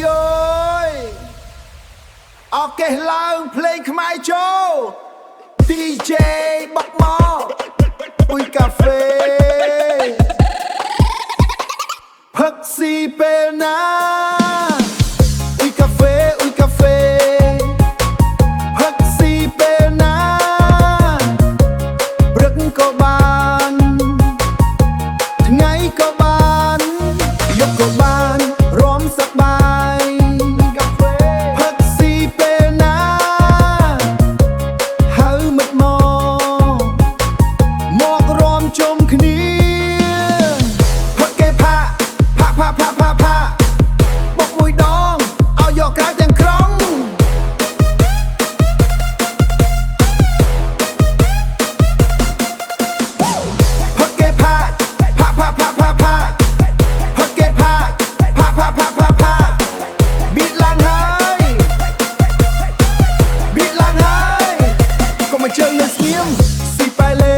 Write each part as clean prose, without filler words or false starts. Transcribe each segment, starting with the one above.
យអកេះឡើងភ្លេងខ្មែរចូល DJ បុកមកអ៊ុយកាហ្វេផឹកស៊ីពេលណាអ៊ុយកាហ្វេអ៊ុយកាហ្វេផឹកស៊ីពេលណាព្រឹកក៏បានថ្ងៃក៏បានយកក៏បានរំសប្បាយផឹកស៊ីពេលណាហៅមិត្តមករំជុំគ្នាផឹកគេផាបុកមួយដងឲ្យយកក្រៅទាំងក្រុងផឹកគេផាផឹកគេផាបៀតឡើងហើយកុំមកជើងនៅស្ងៀមស៊ីប៉ែលេ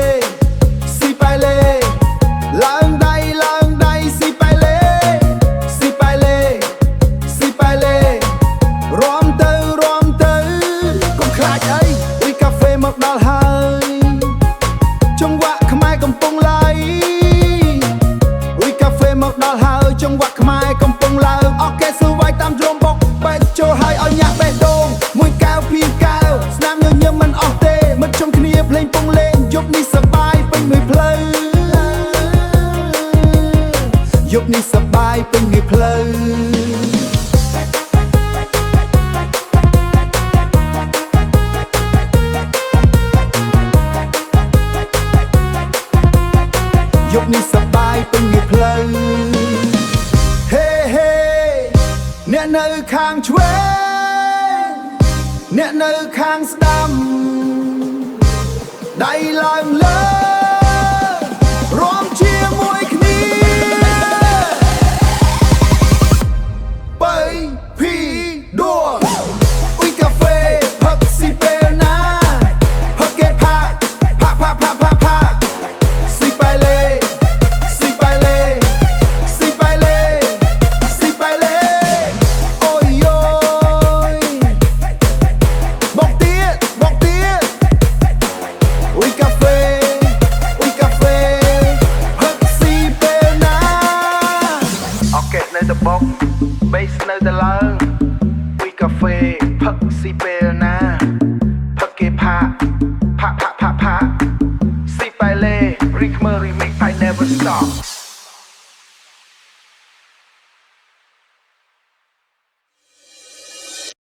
ឡើងដៃស៊ីប៉ែលេរំទៅកុំខ្លាចអីអ៊ុយកាហ្វេមកដល់ហើយចង្វាក់ខ្មែរកំពុងឡើយអ៊ុយកាហ្វេមកដល់ហើយចង្វាក់ខ្មែរកំពុងឡើងអកេសវាយតាមជ្រុំបុកបែកចូលហើយឲ្យញាក់បេះដូងមួយកែវពីរកែវស្នាមញញឹមមិនអស់ទេមិត្តជុំគ្នាភ្លេងពងលេងយប់នេះសប្បាយពេញមួយផ្លូវយប់នេះសប្បាយពេញមួយផ្លូវយប់នេះសប្បាយពេញមួយផ្លូវហេអ្នកនៅខាងឆ្វេងអ្នកនៅខាងស្ដាំដៃឡើងលើរំជាមួយគ្នាបីភីដួលអ៊ុយកាហ្វេផឹកស៊ីពេលណាផឹកគេផាស៊ីប៉ែលេអូយបុកទៀតអ៊ុយកាហ្វេផឹកស៊ីពេលណាអកេតនៅតែបុកបេសនៅតែឡើងអ៊ុយកាហ្វេផឹកស៊ីពេលណាផឹកគេផាស៊ីប៉ែលេរីខ្មើ remix I never stop